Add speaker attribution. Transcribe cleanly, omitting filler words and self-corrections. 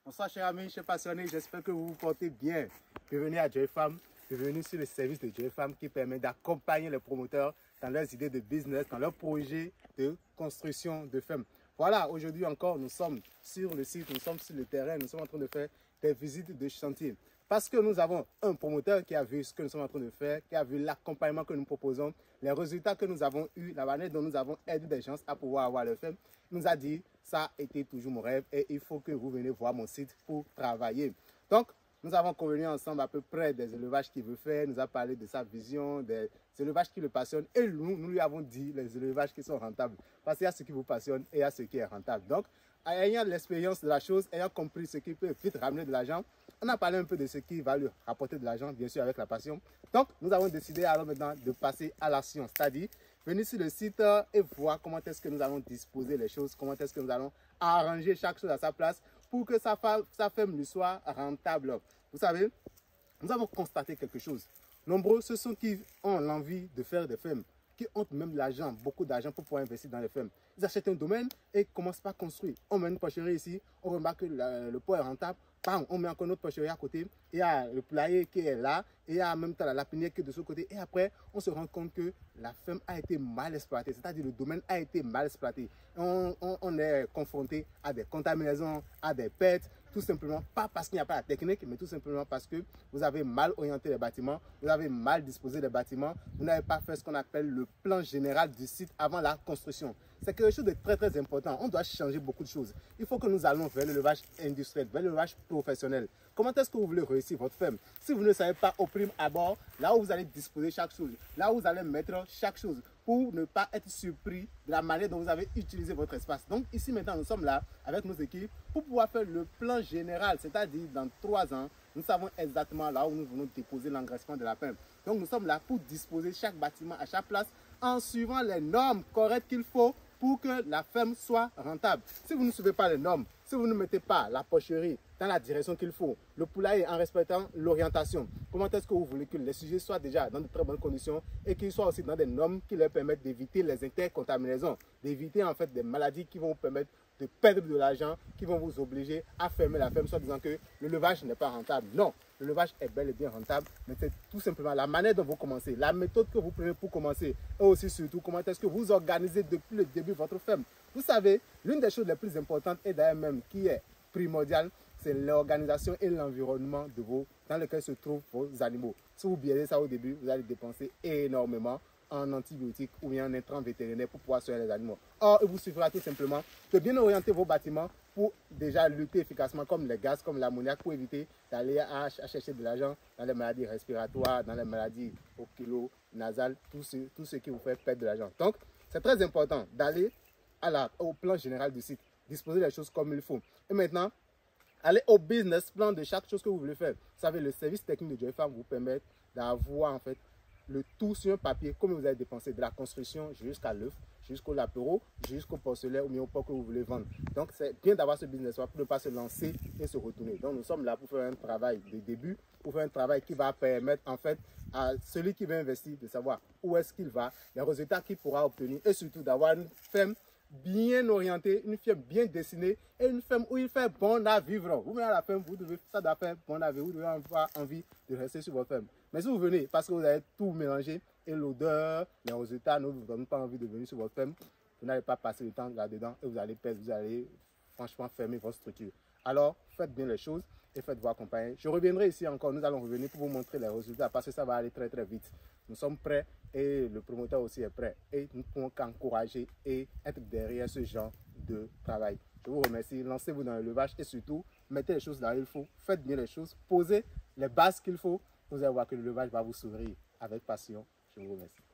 Speaker 1: Bonsoir chers amis, chers passionnés, j'espère que vous vous portez bien. Bienvenue à JoyFarm, bienvenue sur le service de JoyFarm qui permet d'accompagner les promoteurs dans leurs idées de business, dans leurs projets de construction de ferme. Voilà, aujourd'hui encore, nous sommes sur le site, nous sommes sur le terrain, nous sommes en train de faire des visites de chantier. Parce que nous avons un promoteur qui a vu ce que nous sommes en train de faire, qui a vu l'accompagnement que nous proposons, les résultats que nous avons eus, la manière dont nous avons aidé des gens à pouvoir avoir le ferme. Il nous a dit, ça a été toujours mon rêve et il faut que vous venez voir mon site pour travailler. Donc, nous avons convenu ensemble à peu près des élevages qu'il veut faire. Il nous a parlé de sa vision, des élevages qui le passionnent. Et nous lui avons dit les élevages qui sont rentables. Parce qu'il y a ce qui vous passionne et il y a ce qui est rentable. Donc, ayant l'expérience de la chose, ayant compris ce qui peut vite ramener de l'argent, on a parlé un peu de ce qui va lui rapporter de l'argent, bien sûr avec la passion. Donc, nous avons décidé alors maintenant de passer à l'action. C'est-à-dire, venir sur le site et voir comment est-ce que nous allons disposer les choses, comment est-ce que nous allons arranger chaque chose à sa place pour que sa ferme lui soit rentable. Vous savez, nous avons constaté quelque chose. Nombreux, ce sont qui ont l'envie de faire des fermes, qui ont même de l'argent, beaucoup d'argent pour pouvoir investir dans les fermes. Ils achètent un domaine et commencent par construire. On met une porcherie ici, on remarque que le pot est rentable. Bam, on met encore notre porcherie à côté. Il y a le poulailler qui est là. Et il y a en même temps la lapinière qui est de ce côté. Et après, on se rend compte que la ferme a été mal exploitée. C'est-à-dire le domaine a été mal exploité. On est confronté à des contaminaisons, à des pertes. Tout simplement, pas parce qu'il n'y a pas la technique, mais tout simplement parce que vous avez mal orienté les bâtiments, vous avez mal disposé les bâtiments, vous n'avez pas fait ce qu'on appelle le plan général du site avant la construction. C'est quelque chose de très très important. On doit changer beaucoup de choses. Il faut que nous allons vers l'élevage industriel, vers l'élevage professionnel. Comment est-ce que vous voulez réussir votre ferme? Si vous ne savez pas au prime abord, là où vous allez disposer chaque chose, là où vous allez mettre chaque chose, pour ne pas être surpris de la manière dont vous avez utilisé votre espace. Donc ici maintenant, nous sommes là avec nos équipes pour pouvoir faire le plan général, c'est-à-dire dans 3 ans, nous savons exactement là où nous venons déposer l'engraissement de la ferme. Donc nous sommes là pour disposer chaque bâtiment à chaque place en suivant les normes correctes qu'il faut pour que la ferme soit rentable. Si vous ne suivez pas les normes, si vous ne mettez pas la porcherie dans la direction qu'il faut, le poulailler en respectant l'orientation, comment est-ce que vous voulez que les sujets soient déjà dans de très bonnes conditions et qu'ils soient aussi dans des normes qui leur permettent d'éviter les intercontaminaisons, d'éviter en fait des maladies qui vont vous permettre de perdre de l'argent, qui vont vous obliger à fermer la ferme, soit disant que l'élevage n'est pas rentable. Non, l'élevage est bel et bien rentable, mais c'est tout simplement la manière dont vous commencez, la méthode que vous prenez pour commencer, et aussi surtout comment est-ce que vous organisez depuis le début votre ferme. Vous savez, l'une des choses les plus importantes et d'ailleurs même qui est primordiale, c'est l'organisation et l'environnement dans lequel se trouvent vos animaux. Si vous biaisez ça au début, vous allez dépenser énormément en antibiotiques ou bien en intrants vétérinaires pour pouvoir soigner les animaux. Or, il vous suffira tout simplement de bien orienter vos bâtiments pour déjà lutter efficacement comme les gaz, comme l'ammoniac, pour éviter d'aller à chercher de l'argent dans les maladies respiratoires, dans les maladies oculo-nasales, tout ce qui vous fait perdre de l'argent. Donc, c'est très important d'aller au plan général du site, disposer les choses comme il faut. Et maintenant, allez au business plan de chaque chose que vous voulez faire. Vous savez, le service technique de JoyFarm vous permet d'avoir en fait le tout sur un papier, comme vous avez dépensé de la construction jusqu'à l'œuf, jusqu'au lapéro, jusqu'au porcelain ou bien au pot que vous voulez vendre. Donc, c'est bien d'avoir ce business pour ne pas se lancer et se retourner. Donc, nous sommes là pour faire un travail de début, pour faire un travail qui va permettre en fait à celui qui veut investir de savoir où est-ce qu'il va, les résultats qu'il pourra obtenir et surtout d'avoir une ferme bien orientée, une ferme bien dessinée et une ferme où il fait bon à vivre. Vous venez à la ferme, ça doit faire bon à vivre, vous devez avoir envie de rester sur votre ferme. Mais si vous venez parce que vous avez tout mélangé et l'odeur, les résultats ne vous donnent pas envie de venir sur votre ferme, vous n'allez pas passer le temps là-dedans et vous allez perdre, vous allez franchement fermer votre structure. Alors, faites bien les choses et faites-vous accompagner. Je reviendrai ici encore, nous allons revenir pour vous montrer les résultats parce que ça va aller très très vite. Nous sommes prêts et le promoteur aussi est prêt. Et nous ne pouvons qu'encourager et être derrière ce genre de travail. Je vous remercie, lancez-vous dans l'élevage et surtout, mettez les choses là où il faut, faites bien les choses, posez les bases qu'il faut. Vous allez voir que l'élevage va vous sourire avec passion. Je vous remercie.